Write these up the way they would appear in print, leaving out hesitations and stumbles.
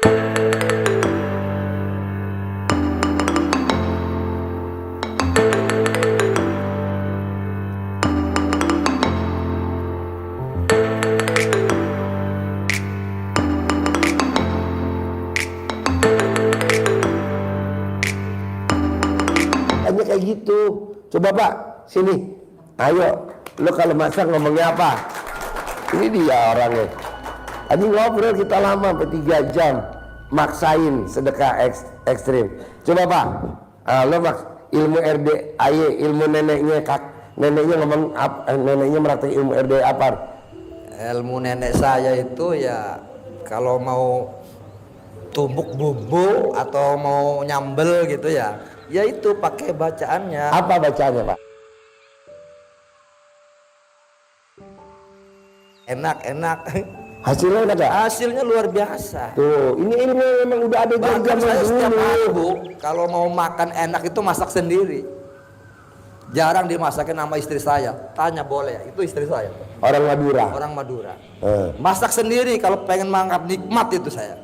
Hanya kayak gitu. Coba Pak, sini. Ayo, lo kalau masak ngomongnya apa? Ini dia orangnya. Tadi ngobrol kita lama sampai 3 jam. Maksain sedekah ekstrim. Coba Pak, lo ilmu RDAY, ilmu neneknya neneknya ngomong neneknya meraktek ilmu RDAY apa? Ilmu nenek saya itu ya kalau mau tumbuk bumbu atau mau nyambel gitu ya itu pakai bacaannya. Apa bacaannya Pak? Enak. Hasilnya ada? Hasilnya luar biasa. Tuh, ini ilmu memang udah ada Bahkan saya setiap dulu. hari Bu, kalau mau makan enak itu masak sendiri. Jarang dimasakin sama istri saya. Tanya boleh, itu istri saya. Orang Madura. Orang Madura. Masak sendiri kalau pengen makan nikmat itu saya.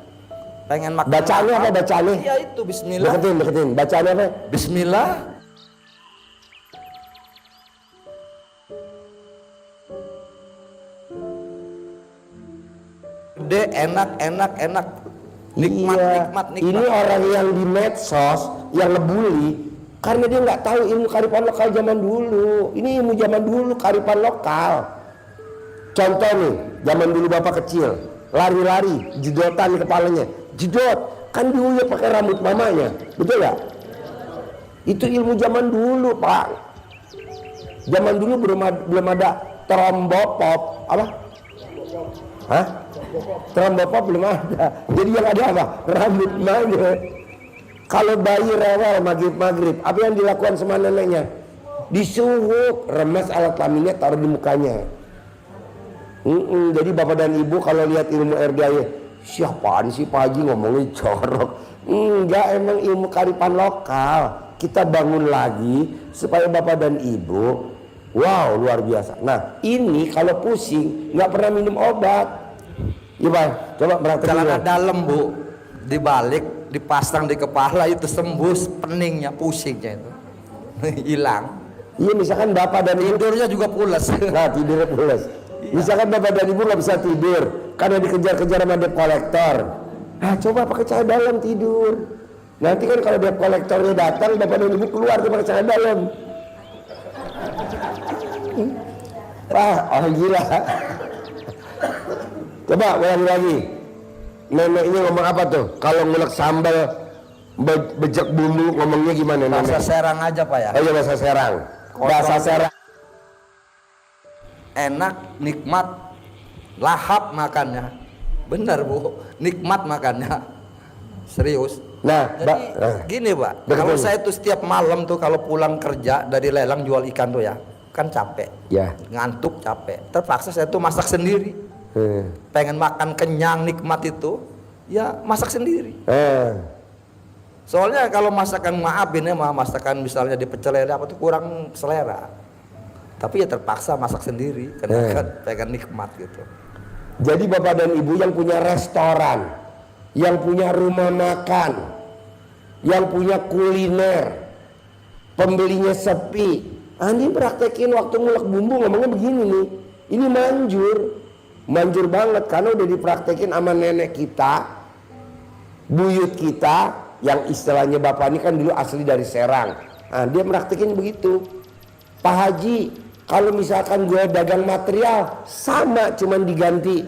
Pengen makan. Bacaannya apa bacaannya? Ya itu bismillah. Deketin. Bacaannya apa? Bismillah. Gede, enak. Nikmat. Ini orang yang di medsos yang ngebully karena dia nggak tahu ilmu kearifan lokal zaman dulu. Ini ilmu zaman dulu, kearifan lokal. Contoh nih, zaman dulu bapak kecil lari-lari, jedotan kepalanya, jedot kan diuyap pakai rambut mamanya, betul nggak? Itu ilmu zaman dulu Pak. Zaman dulu belum ada trombopop apa? Hah? Trombopop belum ada. Jadi yang ada apa? Rambut mama. Kalau bayi rewel maghrib, apa yang dilakukan sama neneknya? Disuhuk, remes alat kelaminnya taruh di mukanya. Jadi bapak dan ibu kalau lihat ilmu RDAY, siapaan sih Pak Haji ngomongnya jorok? Enggak, emang ilmu kearifan lokal. Kita bangun lagi supaya bapak dan ibu, wow luar biasa. Nah ini kalau pusing nggak pernah minum obat. Iya Pak, coba praktekin. Celana dalam Bu, dibalik, dipasang di kepala itu sembuh peningnya, pusingnya itu hilang. Iya misalkan bapak dan ibu Tidurnya juga pulas. Nah tidurnya pulas. Misalkan bapak dan ibu nggak bisa tidur karena dikejar-kejar sama debt collector. Nah coba pakai celana dalam tidur. Nanti kan kalau debt collectornya datang, bapak dan ibu keluar tuh pakai celana dalam. Wah, oh gila. Coba ulangi lagi. Neneknya ngomong apa tuh? Kalau ngulek sambal bejek bumbu ngomongnya gimana nenek? Bahasa Serang aja Pak ya. Oh iya bahasa Serang. Bahasa Serang. Enak, nikmat, lahap makannya. Benar Bu, nikmat makannya. Serius. Nah, jadi gini Pak, kalau saya tuh setiap malam tuh kalau pulang kerja dari lelang jual ikan tuh ya, kan capek. Ya. Ngantuk capek. Terpaksa saya tuh masak sendiri. Pengen makan kenyang nikmat itu, ya masak sendiri. Soalnya kalau masakan maafin ya, masakan misalnya di pecel lele apa tuh kurang selera. Tapi ya terpaksa masak sendiri karena kan pengen nikmat gitu. Jadi bapak dan ibu yang punya restoran, yang punya rumah makan, yang punya kuliner, pembelinya sepi, ini praktekin waktu ngulek bumbu ngomongnya begini nih. Ini manjur banget karena udah dipraktekin sama nenek kita, buyut kita, yang istilahnya bapak ini kan dulu asli dari Serang. Nah, dia praktekin begitu. Pak Haji, kalau misalkan gue dagang material sama, cuman diganti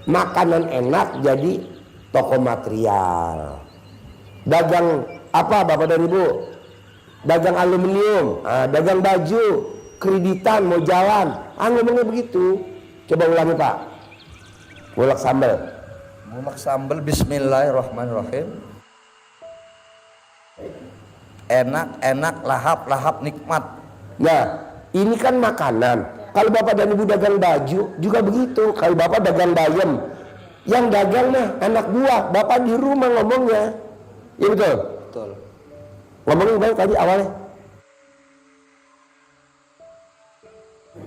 makanan enak jadi toko material. Dagang apa bapak dan ibu? Dagang aluminium, dagang baju, kreditan mau jalan, ngomongnya begitu. Coba ulangi Pak. Ngulek sambal. Ngulek sambal, bismillahirrahmanirrahim. Enak, lahap, nikmat. Nah, ini kan makanan. Kalau bapak dan ibu dagang baju juga begitu. Kalau bapak dagang bayam, yang dagang mah anak buah, bapak di rumah ngomongnya. Iya betul? Betul. Ngomongin baik tadi awalnya.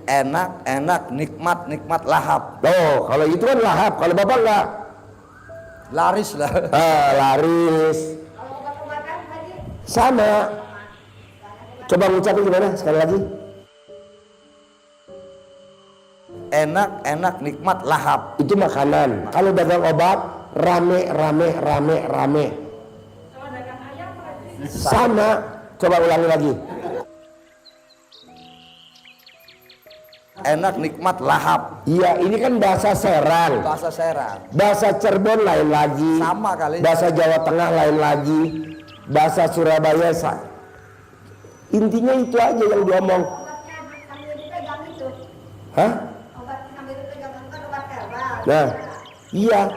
Enak, nikmat, lahap. Oh, kalau itu kan lahap. Kalau bapak enggak. Laris lah. Laris. Sama. Coba ngucapin gimana sekali lagi? Enak, enak, nikmat, lahap. Itu makanan. Kalau dagang obat, rame. Sama. Coba ulangi lagi. Enak, nikmat, lahap. Iya, ini kan bahasa Serang. Bahasa Serang. Bahasa Cirebon lain lagi. Sama kali. Bahasa Jawa Tengah lain lagi. Bahasa Surabaya intinya itu aja yang diomong. Hah? Nah, iya.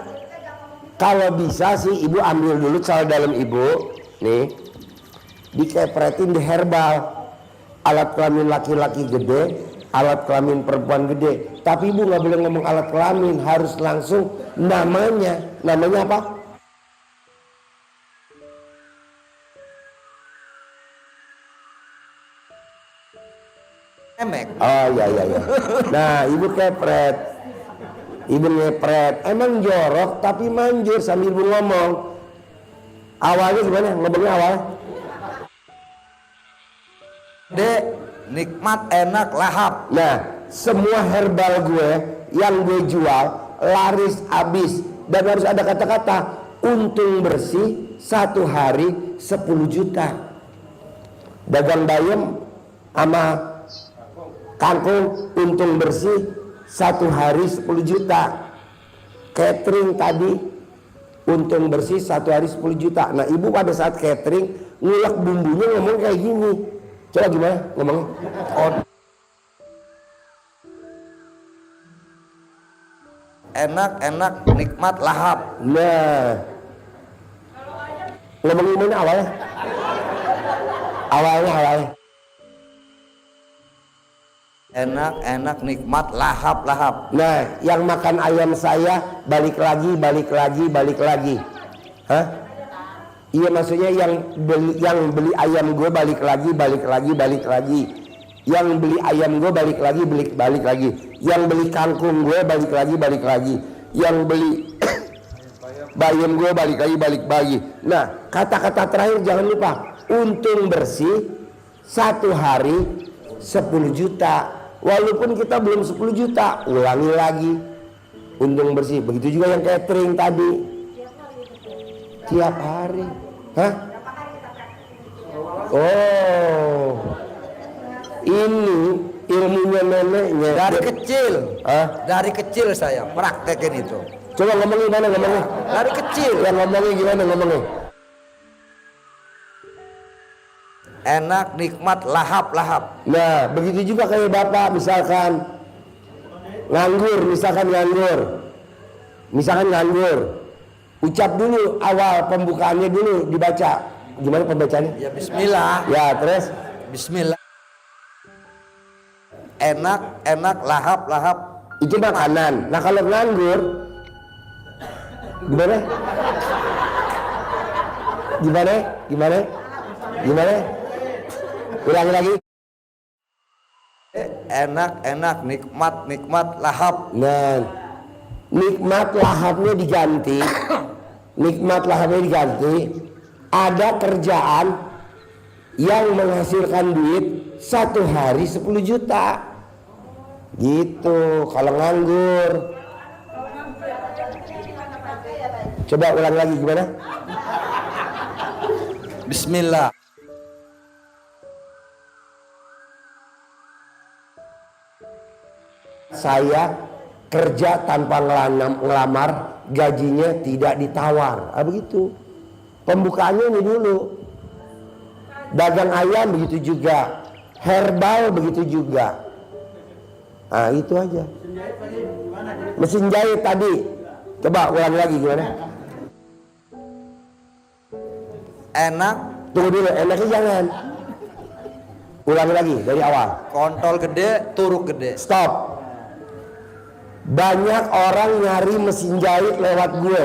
Kalau bisa sih ibu ambil dulu sel dalam ibu, nih, dikepretin di herbal. Alat kelamin laki-laki gede, alat kelamin perempuan gede. Tapi ibu nggak boleh ngomong alat kelamin, harus langsung namanya. Namanya apa? Emek. Oh iya. Nah, ibu kepret. Ibu ngepret. Emang jorok tapi manjur sambil ibu ngomong. Awalnya gimana? Ngomongnya awal? Dek, nikmat, enak, lahap. Nah, semua herbal gue yang gue jual laris habis. Dan harus ada kata-kata untung bersih 1 hari 10 juta. Dagang bayam sama kangkung untung bersih 1 hari 10 juta. Catering tadi untung bersih 1 hari 10 juta. Nah, ibu pada saat catering ngulek bumbunya ngomong kayak gini. Coba gimana ngomongnya? Enak, enak, nikmat, lahap. Nah, ngomongin gimana awalnya? Awalnya. Enak, enak, nikmat, lahap, lahap. Nah, yang makan ayam saya balik lagi. Hah? Iya, maksudnya yang beli ayam gue balik lagi. Yang beli ayam gue balik lagi. Yang beli kangkung gue balik lagi. Yang beli bayam gue balik lagi. Nah, kata-kata terakhir jangan lupa. Untung bersih 1 hari 10 juta. Walaupun kita belum 10 juta, ulangi lagi. Untung bersih. Begitu juga yang catering tadi. Tiap hari. Hah? Oh. Ini ilmunya neneknya. Dari kecil. Hah? Dari kecil saya praktekin itu. Coba ngomongin gimana ngomongnya? Dari kecil. Yang ngomongnya gimana ngomongnya? Enak, nikmat, lahap, lahap. Nah, begitu juga kayak bapak misalkan nganggur. Ucap dulu awal pembukaannya dulu dibaca. Gimana pembacaannya? Ya bismillah. Ya, terus Bismillah. Enak, enak, lahap, lahap. itu makanan. Nah, kalau nganggur gimana? Ulangi lagi. Enak, enak, nikmat, nikmat, lahap. Nah, nikmat lahapnya diganti. Ada kerjaan yang menghasilkan duit 1 hari 10 juta. Gitu kalau nganggur. Coba ulang lagi gimana? Bismillah. Saya kerja tanpa ngelamar, gajinya tidak ditawar. Begitu. Pembukaannya ini dulu. Dagang ayam begitu juga. Herbal begitu juga. Nah, itu aja. Mesin jahit tadi. Coba ulang lagi gimana? Enak. Tunggu dulu, enaknya jangan. Ulangi lagi dari awal. Kontol gede, turuk gede. Stop. Banyak orang nyari mesin jahit lewat gue.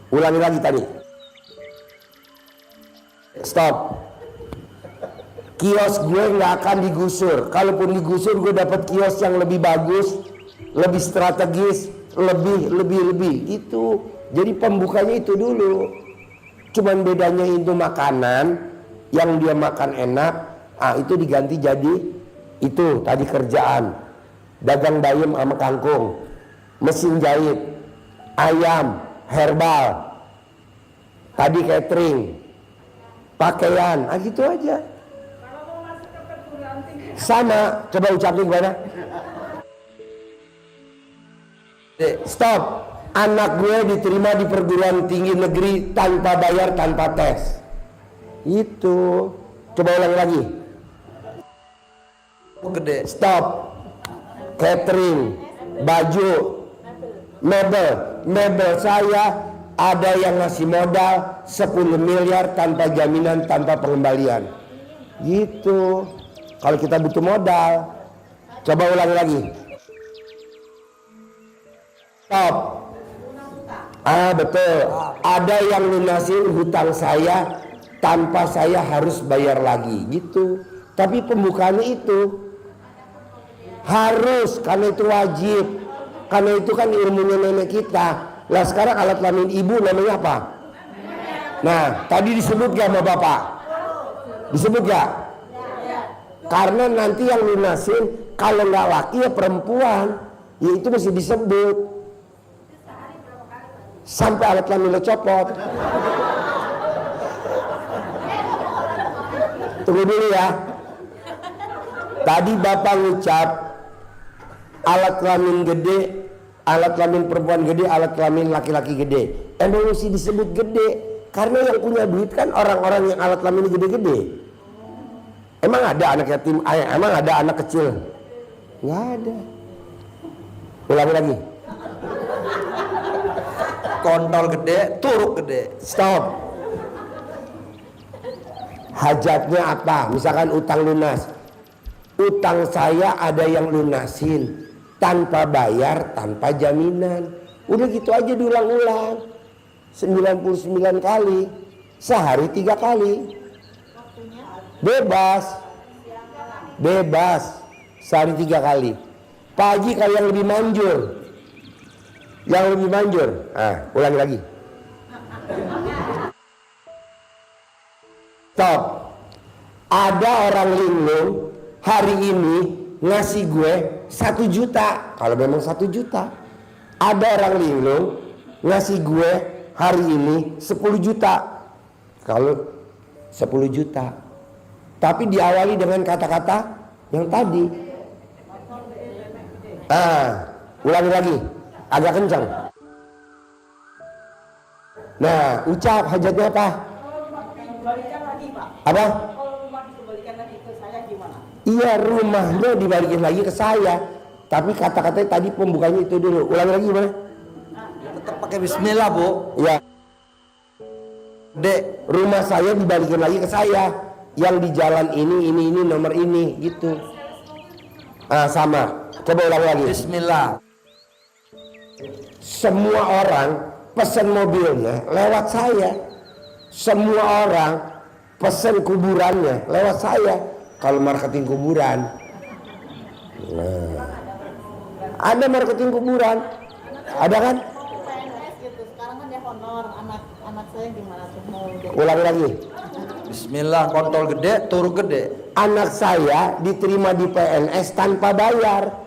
Ulangi lagi tadi. Stop. Kios gue nggak akan digusur. Kalaupun digusur, gue dapat kios yang lebih bagus, lebih strategis, lebih itu. Jadi pembukanya itu dulu. Cuman bedanya itu makanan yang dia makan enak, itu diganti jadi itu tadi kerjaan. Dagang bayam sama kangkung, mesin jahit, ayam, herbal, tadi catering, pakaian, gitu aja. Sama, coba ucapin gimana? Stop. Anak gue diterima di perguruan tinggi negeri tanpa bayar, tanpa tes. Itu. Coba ulang lagi. Gede. Stop. Catering, baju, mebel saya ada yang ngasih modal 10 miliar tanpa jaminan, tanpa pengembalian. Gitu. Kalau kita butuh modal. Coba ulang lagi. Stop. Betul. Ada yang lunasin hutang saya tanpa saya harus bayar lagi, gitu. Tapi pembukaannya itu harus, karena itu wajib. Karena itu kan ilmunya nenek kita. Lah sekarang alat kelamin ibu namanya apa? Nah, tadi disebut gak sama bapak? Disebut gak? Karena nanti yang lunasin kalau nggak laki ya perempuan, ya itu mesti disebut. Sampai alat kelamin lo copot. Tunggu dulu ya. Tadi bapak ngucap alat kelamin gede, alat kelamin perempuan gede, alat kelamin laki-laki gede. Emang mesti disebut gede karena yang punya duit kan orang-orang yang alat kelamin gede-gede. Emang ada anak yatim, emang ada anak kecil? Nggak ada. Ulangi lagi. Kontol gede, turuk gede. Stop. Hajatnya apa? Misalkan utang lunas. Utang saya ada yang lunasin tanpa bayar, tanpa jaminan. Udah gitu aja diulang-ulang 99 kali. Sehari 3 kali. Bebas sehari 3 kali. Pak Haji kalau yang lebih manjur, ulangi lagi. Stop. Ada orang linglung hari ini ngasih gue 1 juta. Kalau memang 1 juta. Ada orang linglung ngasih gue hari ini 10 juta. Kalau 10 juta. Tapi diawali dengan kata-kata yang tadi. Ulangi lagi, agak kencang. Nah, ucap hajatnya apa? Apa? Iya, rumahnya dibalikin lagi ke saya. Tapi kata-katanya tadi pembukanya itu dulu. Ulangi lagi gimana? Tetap pakai bismillah, Bu. Ya. Dek, rumah saya dibalikin lagi ke saya. Yang di jalan ini, nomor ini, gitu. Sama. Coba ulang lagi. Bismillah. Semua orang pesan mobilnya lewat saya. Semua orang pesan kuburannya lewat saya. Kalau marketing kuburan. Nah. Ada marketing kuburan. Ada kan? Sekarang kan dia honor anak saya gimana tuh mau Ulang lagi. Bismillah, kontol gede, turuk gede. Anak saya diterima di PNS tanpa bayar.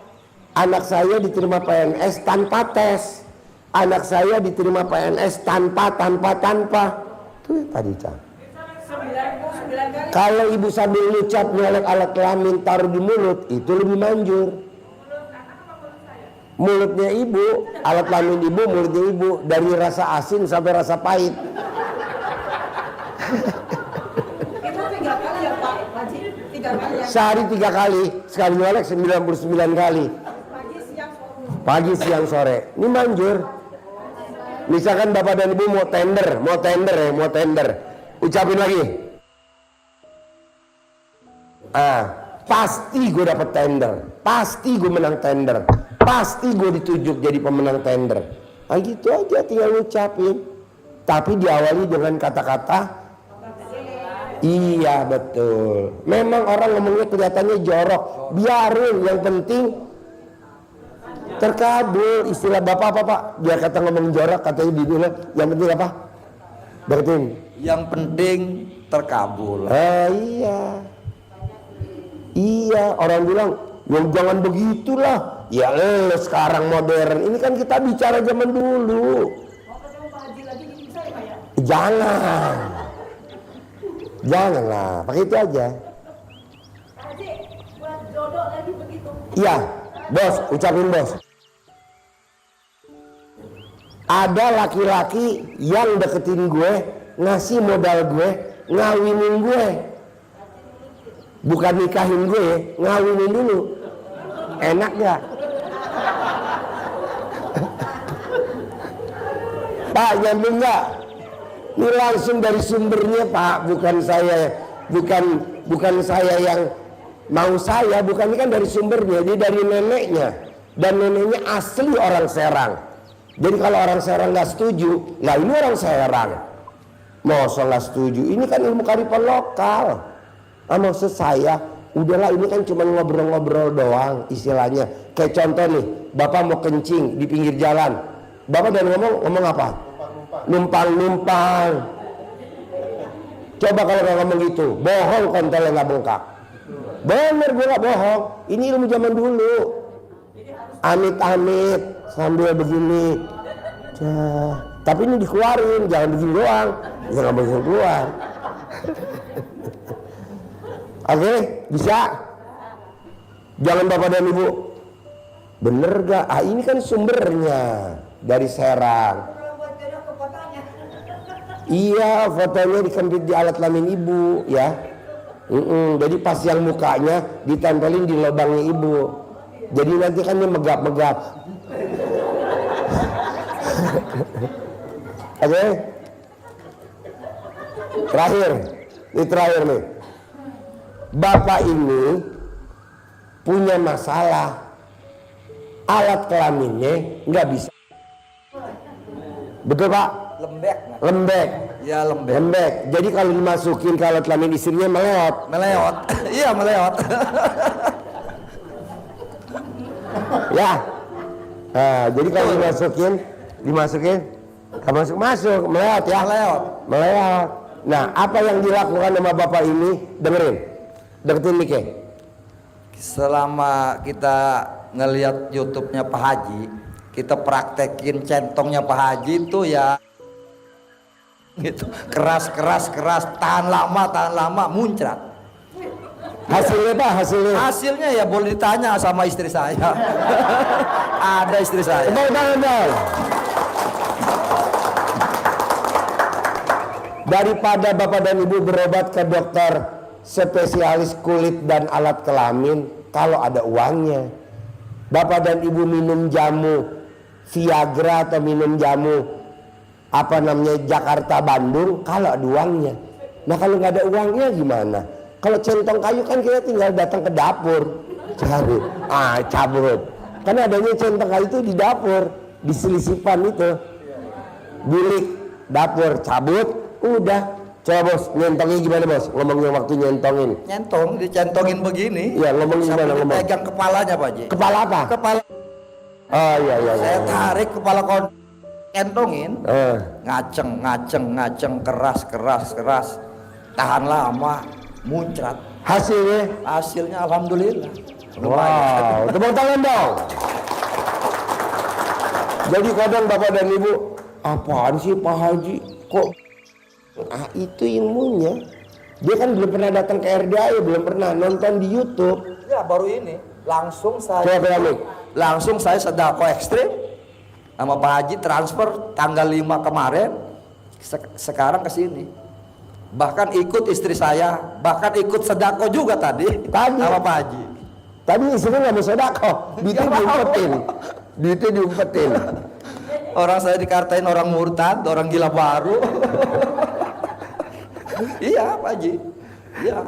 Anak saya diterima PNS tanpa tes. Anak saya diterima PNS tanpa. Tuh tadi Cak. 99 kali. Kalau ibu sambil ngucap nyolek alat kelamin taruh di mulut, itu lebih manjur. Mulutnya ibu, alat kelamin ibu, mulutnya ibu, dari rasa asin sampai rasa pahit. Itu 3 kali ya Pak Haji? 3 kali ya? Sehari 3 kali, sekali nyolek 99 kali. Pagi, siang, sore. Ini manjur. Misalkan bapak dan ibu mau tender. Ucapin lagi. Pasti gue dapet tender. Pasti gue menang tender. Pasti gue ditunjuk jadi pemenang tender. Gitu aja tinggal ngucapin. Tapi diawali dengan kata-kata iya betul. Memang orang ngomongnya kelihatannya jorok. Biarin, yang penting Terkabul. Istilah bapak apa pak? Dia kata ngomong jorok katanya di dunia. Yang penting apa? Berarti Yang penting terkabul. iya. Iya, orang bilang, "Ya jangan begitulah." Ya lo sekarang modern. Ini kan kita bicara zaman dulu. Jangan. Janganlah, pakai itu aja. Haji, buat jodoh lagi begitu. Iya, bos, ucapin bos. Ada laki-laki yang deketin gue, ngasih modal gue, ngawinin gue. Bukan nikahin gue, ngawinin dulu. Enak gak? Pak, nyambung gak? Ini langsung dari sumbernya Pak, bukan saya yang mau saya, bukan, ini kan dari sumbernya, jadi dari neneknya, dan neneknya asli orang Serang. Jadi kalau orang Serang nggak setuju, nah ini orang Serang, masa nggak setuju? Ini kan ilmu kearifan lokal. Maksud saya, udahlah ini kan cuma ngobrol-ngobrol doang istilahnya. Kayak contoh nih, bapak mau kencing di pinggir jalan, bapak dan ngomong apa? Numpang. Coba kalau nggak ngomong gitu, bohong kontolnya nggak bengkak. Bener, gue nggak bohong. Ini ilmu zaman dulu. Amit-amit sambil begini. Tapi ini dikeluarin, jangan begini doang. Jangan nggak boleh keluar. Oke, bisa. Jangan bapak dan ibu. Bener gak? Ini kan sumbernya dari Serang. Iya, fotonya dikempit di alat kelamin ibu ya. Jadi pas yang mukanya ditempelin di lubangnya ibu. Jadi nanti kan dia megap-megap. Oke. Terakhir nih. Bapak ini punya masalah. Alat kelaminnya nggak bisa. Betul Pak? Lembek. Ya lembek. Jadi kalau dimasukin ke alat kelamin istrinya meleot. Iya meleot. Ya. Nah, jadi kalau dimasukin, masuk meleot ya. Meleot. Nah, apa yang dilakukan sama bapak ini? Dengerin. Deketin Mike. Selama kita ngelihat YouTube-nya Pak Haji, kita praktekin centongnya Pak Haji itu ya gitu, keras, tahan lama muncrat. Hasilnya Pak, hasilnya ya boleh ditanya sama istri saya. Ada istri saya. Benar. Daripada bapak dan ibu berobat ke dokter spesialis kulit dan alat kelamin, kalau ada uangnya, bapak dan ibu minum jamu Viagra atau minum jamu Jakarta Bandung kalau ada uangnya. Nah kalau nggak ada uangnya gimana? Kalau centong kayu kan kita tinggal datang ke dapur cari, cabut. Kan adanya centong kayu itu di dapur, di selisipan itu, bilik dapur, cabut, udah. Coba bos, nyentongnya gimana bos? Ngomongnya waktu nyentongin. Dicentongin begini. Iya, ngomongnya gimana ngomong? Pegang kepalanya Pak Haji. Kepala apa? Kepala. Oh iya. Saya tarik kepala kentongin. Ngaceng, keras. Tahan lama, muncrat. Hasilnya alhamdulillah. Wow, tepuk tangan dong. Jadi kadang bapak dan ibu, apaan sih Pak Haji? Kok itu ilmunya. Dia kan belum pernah datang ke RDA, belum pernah nonton di YouTube. Ya baru ini langsung saya sedekah ekstrim sama Pak Haji, transfer tanggal 5 kemarin, sekarang ke sini. Bahkan ikut istri saya, bahkan ikut sedekah juga tadi sama Pak Haji. Tadi istrinya nggak mau sedekah, duitnya diumpetin. Orang saya dikatain orang murtad, orang gila baru. Iya Pak Haji. Iya.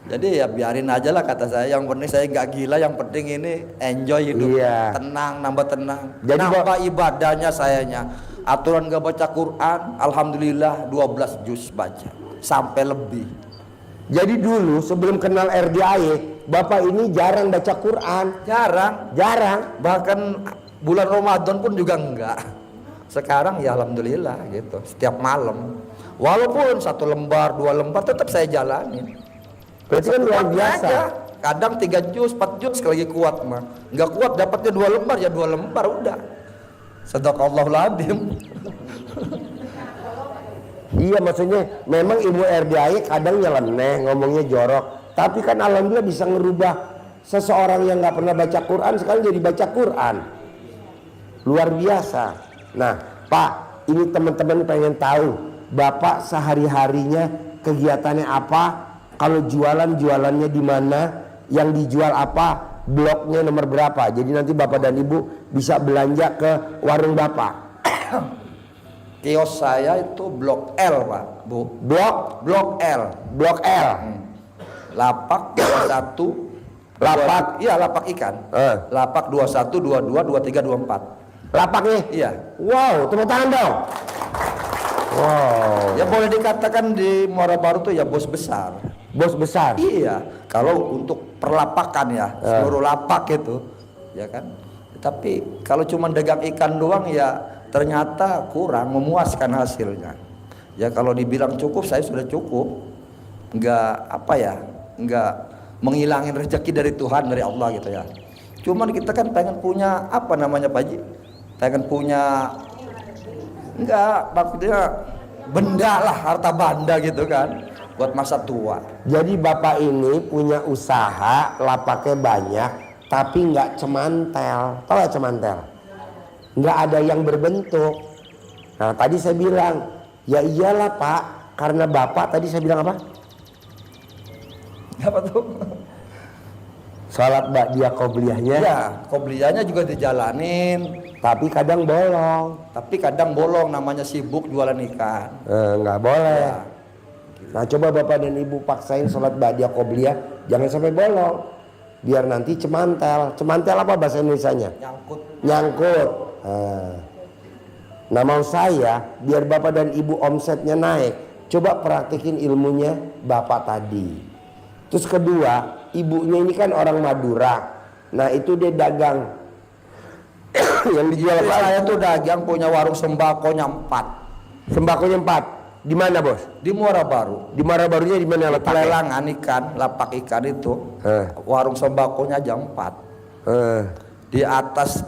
Jadi ya biarin aja lah kata saya. Yang penting saya nggak gila, yang penting ini enjoy hidup. Iya. Tenang, nambah tenang. Jadi nambah ibadahnya sayanya. Aturan nggak baca Quran, alhamdulillah 12 juz baca sampai lebih. Jadi dulu sebelum kenal RDAE, bapak ini jarang baca Quran. Jarang. Bahkan bulan Ramadan pun juga enggak. Sekarang ya alhamdulillah gitu. Setiap malam. Walaupun 1 lembar, 2 lembar tetap saya jalanin. Berarti kan luar biasa. Aja. Kadang 3 juz, 4 juz kalau lagi kuat mah. Enggak kuat dapatnya 2 lembar ya 2 lembar udah. Sadaqallahul adzim. Iya, maksudnya memang ilmu RDAI kadang nyeleneh, ngomongnya jorok. Tapi kan alhamdulillah bisa ngerubah seseorang yang nggak pernah baca Quran sekarang jadi baca Quran. Luar biasa. Nah, Pak, ini teman-teman pengen tahu Bapak sehari-harinya kegiatannya apa? Kalau jualannya di mana? Yang dijual apa? Bloknya nomor berapa? Jadi nanti Bapak dan Ibu bisa belanja ke warung Bapak. Kios saya itu blok L, Pak, Bu. Blok L. Lapak 21. Lapak? Iya, lapak ikan. Lapak 21, 22, 23, 24. Lapaknya? Iya. Wow, tepuk tangan dong. Wow. Ya boleh dikatakan di Muara Baru tuh ya bos besar. Bos besar? Iya. Kalau untuk perlapakan ya, seluruh lapak itu, ya kan. Tapi kalau cuma dagang ikan doang ya ternyata kurang memuaskan hasilnya. Ya kalau dibilang cukup, saya sudah cukup. Enggak menghilangin rezeki dari Tuhan, dari Allah gitu ya. Cuman kita kan pengen punya apa namanya Pak Haji? Pengen punya maksudnya benda lah, harta benda gitu kan, buat masa tua. Jadi Bapak ini punya usaha, lapaknya banyak, tapi nggak cemantel. Tahu nggak cemantel? Nggak ada yang berbentuk. Nah tadi saya bilang, ya iyalah Pak, karena Bapak tadi saya bilang apa? Apa tuh? Sholat ba'diyah qobliyahnya. Ya, qobliyahnya juga dijalanin. Tapi kadang bolong. Namanya sibuk jualan ikan. Nggak boleh. Ya. Nah coba Bapak dan Ibu paksain sholat ba'diyah qobliyah, jangan sampai bolong. Biar nanti cemantel. Cemantel apa bahasa Indonesianya? Nyangkut. Nah mau saya biar Bapak dan Ibu omsetnya naik, coba praktekin ilmunya Bapak tadi. Terus kedua, ibunya ini kan orang Madura. Nah itu dia dagang yang dijual apa? Saya tuh dagang punya warung sembakonya 4. Sembakonya 4. Di mana bos? Di Muara Baru. Di Muara Barunya di mana letaknya? Pelelangan ikan, lapak ikan itu. Warung sembakonya aja 4. Di atas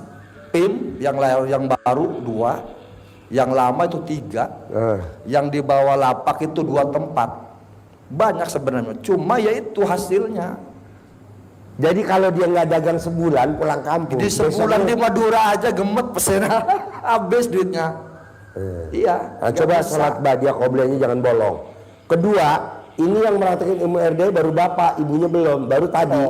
PIM yang baru 2, yang lama itu 3, yang di bawah lapak itu 2 tempat. Banyak sebenarnya, cuma ya itu hasilnya. Jadi kalau dia nggak dagang sebulan pulang kampung, di sebulan di Madura aja gemet pesennya habis duitnya. Iya. Nah, coba sholat ba'diyah qobliyahnya jangan bolong. Kedua, ini yang meraktekin ilmu RDAI baru Bapak, ibunya belum, baru tadi.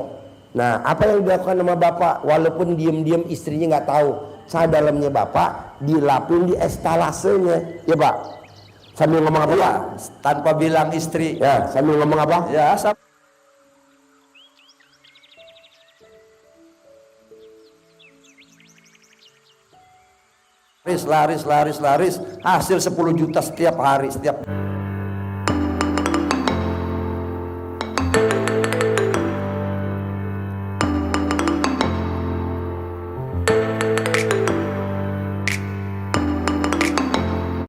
Nah, apa yang dilakukan sama Bapak? Walaupun diam-diam istrinya nggak tahu, cara dalamnya Bapak dilapin di estalasenya, ya Pak. Sambil ngomong apa? Ya, tanpa bilang istri. Ya, sambil ngomong apa? Ya, laris, hasil 10 juta setiap hari, setiap